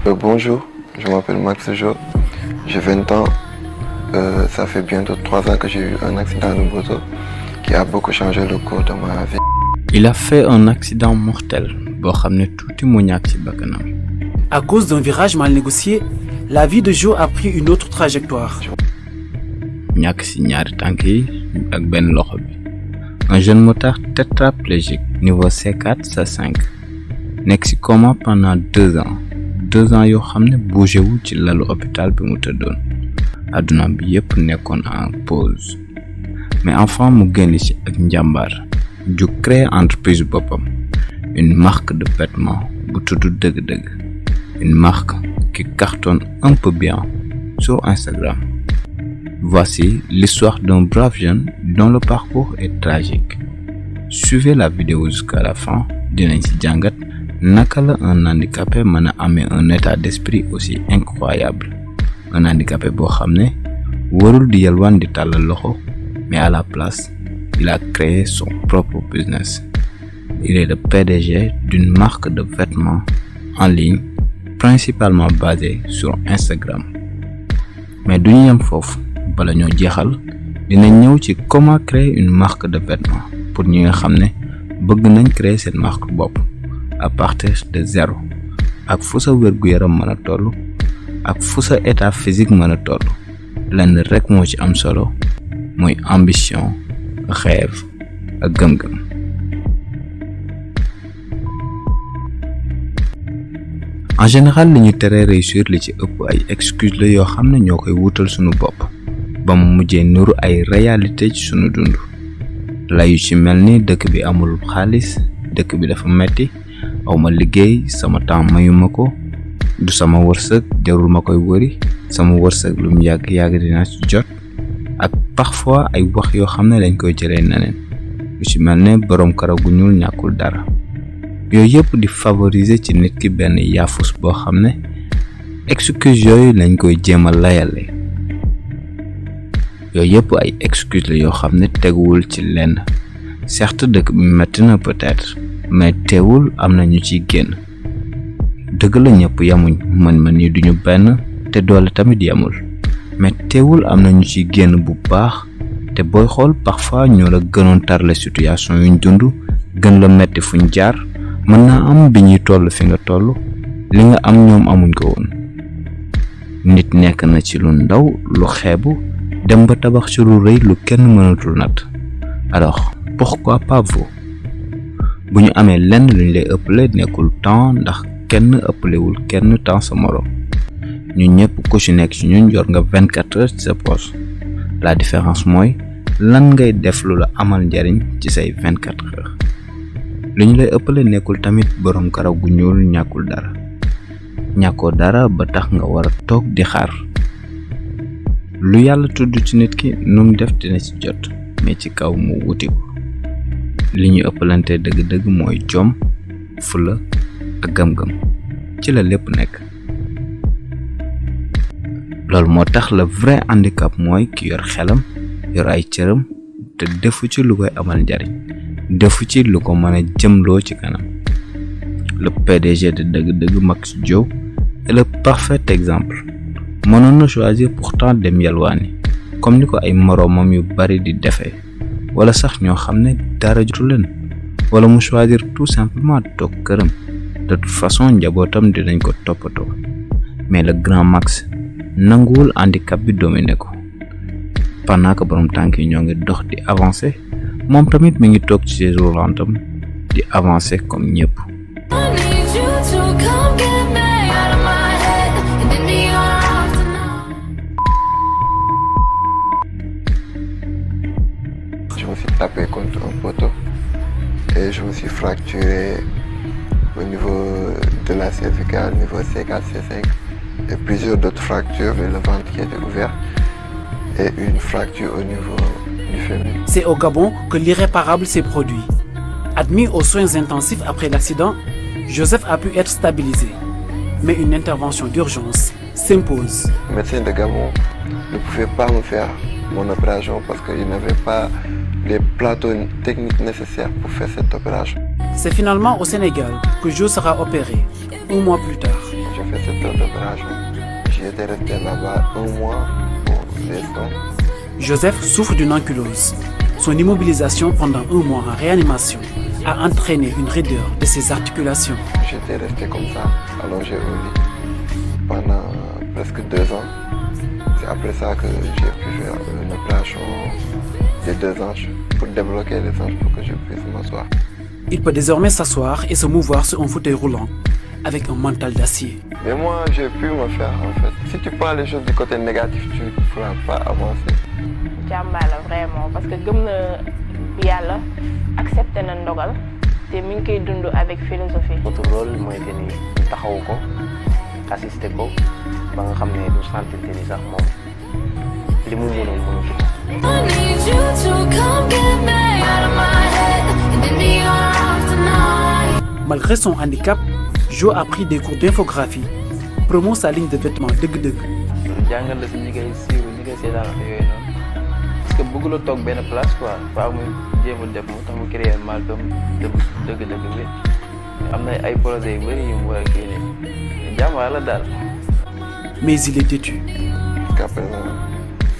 Bonjour, je m'appelle Max Jo, j'ai 20 ans. Ça fait bientôt 3 ans que j'ai eu un accident de moto qui a beaucoup changé le cours de ma vie. Il a fait un accident mortel boo xam ne tuuti mu ñàkk ci bakkanam. À cause d'un virage mal négocié, la vie de Jo a pris une autre trajectoire. ñàkk ci ñaari tànk yi ak benn loxo bi. Un jeune motard tétraplégique niveau C4 C5 nekk ci coma pendant 2 ans. 2 ans yoo xam ne bougé wu ci lalu hôpital bi mu tëddoon. Adduna bi yépp nekkoon en pause. Mais enfin mu génn ci ak njàmbaar ju créer entreprise boppam. Une marque de vêtements bu tudd dëgg-dëgg. Une marque qui cartonne un peu bien sur Instagram. Voici l'histoire d'un brave jeune dont le parcours est tragique. Suivez la vidéo jusqu'à la fin, dinañ ci jàngat naka la un handicapé mën a amee un état d'esprit aussi incroyable. Un handicapé boo xam ne warul di yalwaan di tàllal loxo, mais à la place, il a créé son propre business. Il est le PDG d'une marque de vêtements en ligne, principalement basée sur Instagram. Mais duñu yem foofu. Bala ñoo jeexal dinañ ñëw ci comment créer une marque de vêtements pour ñi nga xam ne bëgg nañ créer seen marque bopp à partir de zéro, ak fu sa wér-gu-yaram mën a toll ak fu sa état physique mën a toll. Lenn rek moo ci am solo mooy ambition, rêve ak gëm-gëm. En général li ñu tere réussir li ci ëpp ay excuse la yoo xam ne ñoo koy wutal sunu bopp ba mu mujjee nuru ay réalité ci sunu dund. layu ci mel ni dëkk bi amul xaalis, dëkk bi dafa metti, awma liggéey, sama temps mayuma ko, du sama wërsëg, jarul ma koy wëri, sama wërsëg lu mu yàgg dinaa ci jot, ak parfois ay wax yoo xam ne dañ koy jëlee neneen lu ci mel ne boroom karaw gu ñuul ñàkkul dara. yooyu yëpp di favoriser ci nit ki benn yaafus boo xam ne excuse yooyu lañ koy jéem a layale. yooyu yëpp ay excuse la yoo xam ne teguwul ci lenn. certes dëkk bi metti na peut-être, mais teewul am na ñu ciy génn. dëgg la ñëpp yamuñ, mën-mën yi duñu benn te doole tamit yamul, mais teewul am na ñu ciy génn bu baax te booy xool parfois ñoo la gënoon tarle situation yuñ dund, gën la metti fuñ jaar. mën naa am bi ñuy toll fi nga toll li nga am ñoom amuñ ko woon. nit nekk na ci lu ndaw lu xeebu dem ba tabax ci lu rëy lu kenn mënatul natt. alors pourquoi pas vous? bu ñu amee lenn luñ lay ëppale nekkul temps, ndax kenn ëppalewul kenn temps sa moroom. ñun ñëpp ku ci nekk ci ñun yor nga 24 heures ci sa poche. la différence mooy lan ngay def lu la amal njariñ ci say 24 heures. li ñu lay ëppale nekkul tamit boroom karaw gu ñuul ñàkkul dara. ñàkkoo dara ba tax nga war a toog di xaar. lu yàlla tudd ci nit ki nu mu def dina ci jot, mais ci kaw mu wuti ko. li ñu ëppalante dëgg-dëgg mooy jom, fula ak gëm-gëm. ci la lépp nekk. loolu moo tax le vrai handicap mooy ki yor xelam, yor ay cëram te defu ci lu koy amal njariñ. defu ci lu ko mën a jëmloo ci kanam. le PDG de dëgg-dëgg Max Jo est le parfait exemple. mënoon na choisir pourtant dem yalwaani comme ni ko ay moroomam yu bari di defee, wala sax ñoo xam ne dara jotu leen, wala mu choisir tout simplement toog këram. de toute façon njabootam dinañ ko toppatoo. mais le grand Max nanguwul handicap bi dominé ko. pendant que borom tànk yi ñoo ngi dox di avancer, moom tamit mi ngi toog ci chaise roulantam di avancer comme ñëpp. Je me suis tapé contre un poteau et je me suis fracturé au niveau de la cervicale, niveau C4, C5, et plusieurs d'autres fractures, et le ventre qui était ouvert, et une fracture au niveau du fémur. C'est au Gabon que l'irréparable s'est produit. Admis aux soins intensifs après l'accident, Joseph a pu être stabilisé. Mais une intervention d'urgence s'impose. Le médecin de Gabon ne pouvait pas me faire mon opération parce qu'il n'avait pas les plateaux techniques nécessaires pour faire cette opération. C'est finalement au Sénégal que Jo sera opéré, un mois plus tard. j'ai fait cette opération. J'y étais resté là-bas 1 mois pour les soins. Joseph souffre d'une ankylose. Son immobilisation pendant 1 mois en réanimation a entraîné une raideur de ses articulations. J'étais resté comme ça, allongé au lit, pendant presque 2 ans. C'est après ça que j'ai pu faire une opération des 2 hanches pour débloquer les hanches pour que je puisse m'asseoir. Il peut désormais s'asseoir et se mouvoir sur un fauteuil roulant avec un mental d'acier. Mais moi, j'ai pu me faire en fait. Si tu prends les choses du côté négatif, tu ne pourras pas avancer. jàmbaar la vraiment parce que gëm na yàlla accepté na ndogal te mi ngi koy dund avec philosophie. Notre rôle mooy que ni ñu taxawu ko assister ko ba nga xam ne du sentir ni sax moom li mu mënoon mënu ko. Malgré son handicap, Jo a pris des cours d'infographie, promeut sa ligne de vêtements dëgg-dëgg. jàngal la si ñi koy siiw ñi koy seetaan ak yooyu noonu parce que bëgg la toog benn place quoi faa muy jéem a def mu tax mu créer Malcom dëgg-dëgg bi am na ay projets yu bëri yu mu war a génne jàmbaar la daal. Mais il est têtu. Jusqu'à présent,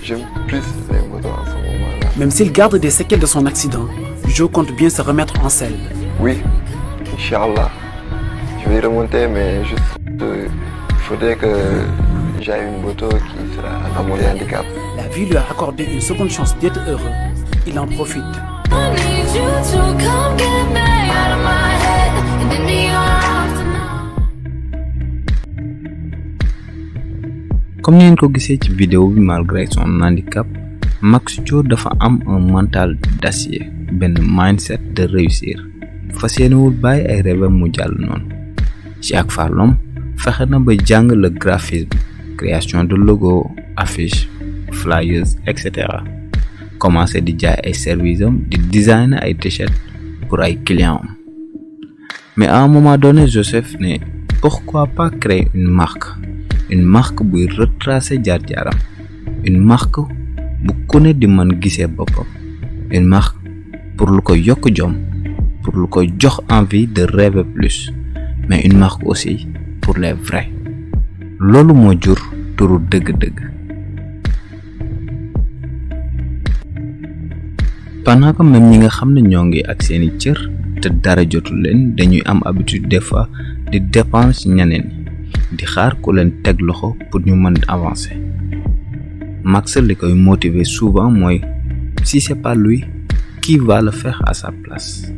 j'aime plus les motos en ce moment-là. Même s'il garde des séquelles de son accident, Jo compte bien se remettre en selle. Oui, Inch'Allah. Je vais y remonter, mais juste, il faudrait que j'aille une moto qui sera à mon handicap. La vie lui a accordé une seconde chance d'être heureux. Il en profite. Comme ni ngeen ko gisee ci vidéo bi, malgré son handicap, Max Jo dafa am un mental d'acier, benn mindset de réussir. Fas yéenewul bàyyi ay rêvam mu jàll noonu. Ci ak farlom fexe na ba jàng le graphisme, création de logo, affiche, flyers, etc. Commencé di jaay ay services am, di designer ay t-shirt pour ay clients am. Mais à un moment donné, Joseph ne pourquoi pas créer une marque buy retracer jaar-jaaram, une marque bu ku ne di mën gisee boppam, une marque pour lu ko yokk jom, pour lu ko jox envie de rêver plus, mais une marque aussi pour les vrais. Loolu moo jur turu dëgg-dëgg. Pendant que même ñi nga xam ne ñoo ngi ak seeni cër te dara jotul leen, dañuy am habitude des fois di dépendre ci ñeneen ñi, di xaar ku leen teg loxo pour ñu mën avancer. Max li koy motiver souvent mooy si c'est pas lui, qui va le faire à sa place.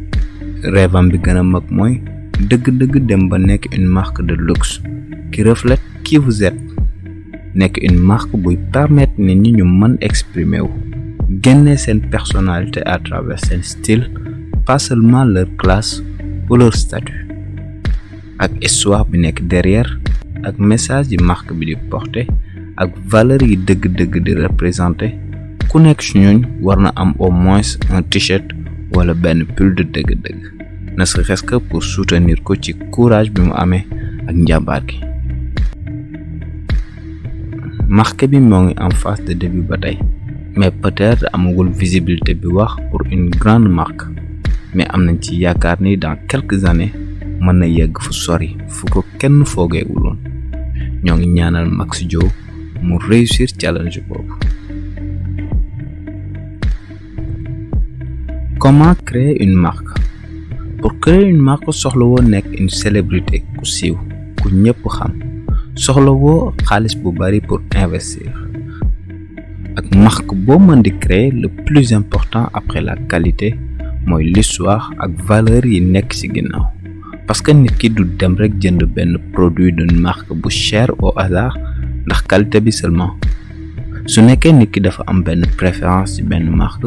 Rêvam bi gën a mag mooy dëgg-dëgg dem ba nekk une marque de luxe qui reflète qui vous êtes, nekk une marque buy permettre nit ñi ñu mën exprimer wu, génne seen personnalité à travers seen style, pas seulement leur classe ou leur statut, ak histoire bi nekk derrière, ak message yi marque bi di porter, ak valeur yi dëgg-dëgg di représenter. Ku nekk ci ñooñ war na am au moins un t-shirt wala benn pull de dëgg-dëgg, ne serait-ce que pour soutenir ko ci courage bi mu amee ak njàmbaar gi. Marque bi moo ngi en phase de début ba tey, mais peut-être amagul visibilité bi wax pour une grande marque, mais am nañ ci yaakaar ni dans quelques années mën na yegg fu sori fu ko kenn foogeewuloon. Ñoo ngi ñaanal Max Jo mu réussir challenge boobu. Comment créer une marque? Pour créer une marque soxla woo nekk une célébrité ku siiw ku ñëpp xam, soxla woo xaalis bu bari pour investir. Ak marque boo mën di créer, le plus important après la qualité mooy l'histoire ak valeur yi nekk ci ginnaaw. Parce que nit ki du dem rek jënd benn produit d'une marque bu cher au hasard ndax qualité bi seulement. Su nekkee nit ki dafa am benn préférence ci benn marque,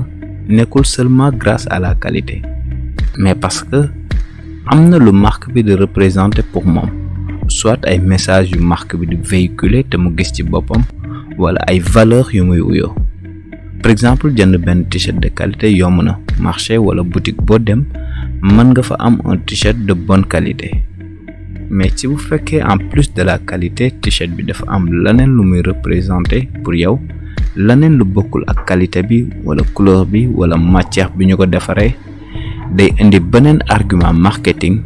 nekkul seulement grâce à la qualité, mais parce que am na lu marque bi di représenter pour moom, soit ay messages yu marque bi di véhiculer te mu gis ci boppam, wala ay valeurs yu muy wuyoo. Par exemple, jënd benn t-shirt de qualité yomb na, marché wala boutique boo dem mën nga fa am un t-shirt de bonne qualité, mais ci bu fekkee en plus de la qualité t-shirt bi dafa am leneen lu muy représenter pour yow, leneen lu bokkul ak qualité bi wala couleur bi wala matière bi ñu ko defaree, day indi beneen argument marketing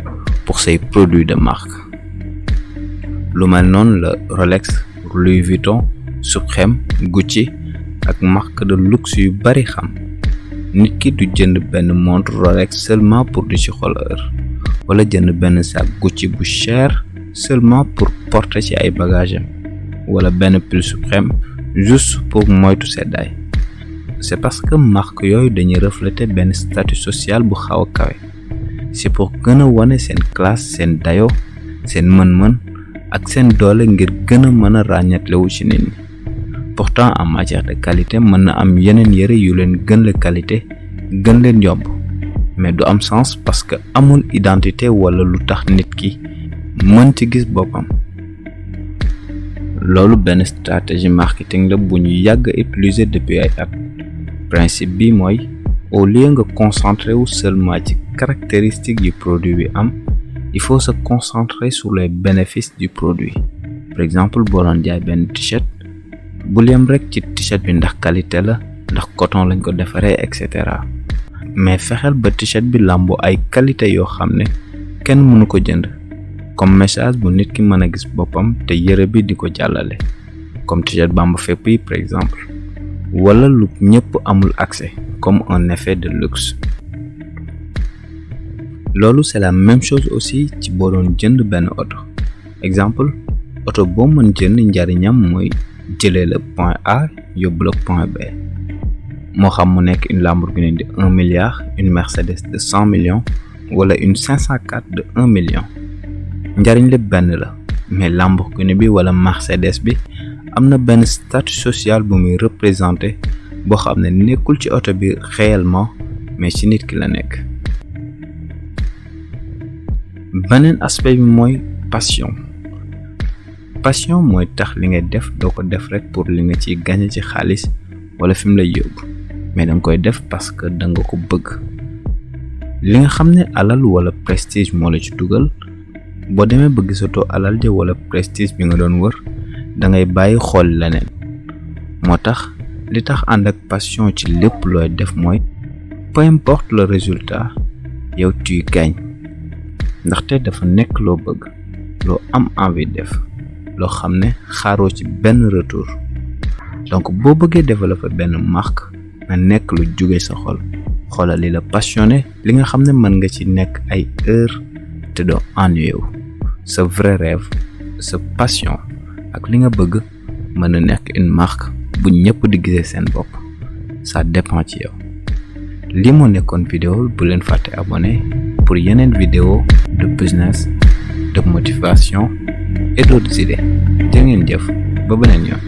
pour say produits de marque. lu mel noonu la Rolex, Louis Vuitton, Supreme, Gucci ak marque de luxe yu bari xam. Nit ki du jënd benn montre Rolex seulement pour di ci xool heure wala jënd benn sac Gucci bu cher seulement pour porter ci ay bagages wala benn pull Supreme juste pour moytu seddaay. C'est parce que marque yooyu dañuy refléter benn statut social bu xaw a kawe. C'est pour gën a wane seen classe, seen dayo, seen mën-mën ak seen doole ngir gën a mën a ràññatlewu ci nit ñi. Pourtant en matière de qualité mën na am yeneen yëre yu leen gën la qualité gën leen yomb mais du am sens parce que amul identité wala lu tax nit ki mën ci gis boppam. Loolu benn stratégie marketing la bu ñu yàgg utiliser depuis ay at. Principe bi mooy au lieu nga concentrer wu seulement ci caractéristiques yu produit bi am, il faut se concentrer sur les bénéfices du produit. Par exemple boo doon jaay benn t-shirt bul yem rek ci t-shirt bi ndax qualité la, ndax coton lañ ko defaree etc. mais fexeel ba t-shirt bi làmboo ay qualité yoo xam ne kenn mënu ko jënd, comme message bu nit ki mën a gis boppam te yëre bi di ko jàllale, comme t-shirt Bamba fépp yi par exemple, wala lu ñëpp amul accès comme un effet de luxe. Loolu c'est la même chose aussi ci boo doon jënd benn oto. Exemple, oto boo mën jënd njariñam mooy jëlee la point A yóbbu la point B. Moo xam mu nekk une Lamborghini de 1 milliard, une Mercedes de 100 millions wala une 504 de 1 million. Njariñ lépp benn la, mais Lamborghini bi wala Mercedes bi am na benn statut social bu muy représenter boo xam ne nekkul ci oto bi réellement mais ci nit ki la nekk. Beneen aspect bi mooy passion. Passion mooy tax li ngay def doo ko def rek pour li nga ciy gagner ci xaalis wala fi mu lay yóbbu, mais danga koy def parce que danga ko bëgg. Li nga xam ne alal wala prestige moo la ci dugal, boo demee ba gisatoo alal ja wala prestige bi nga doon wër dangay bàyyi xool leneen. Moo tax li tax ànd ak passion ci lépp looy def mooy peu importe le résultat yow tu gagnes, ndaxte dafa nekk loo bëgg, loo am envie def, loo xam ne xaaroo ci benn retour. Donc boo bëggee développer benn marque na nekk lu jóge sa xol, xoolal li la passionné, li nga xam ne mën nga ci nekk ay heures te doo ennuyé wu. Sa vrai rêve, sa passion ak li nga bëgg mën na nekk une marque bu ñëpp di gisee seen bopp. Ça dépend ci yow. Li moo nekkoon vidéo, bu leen fàtte abonné pour yeneen vidéo de business, de motivation et d'autres idées. Jërë ngeen jëf, ba beneen yoon.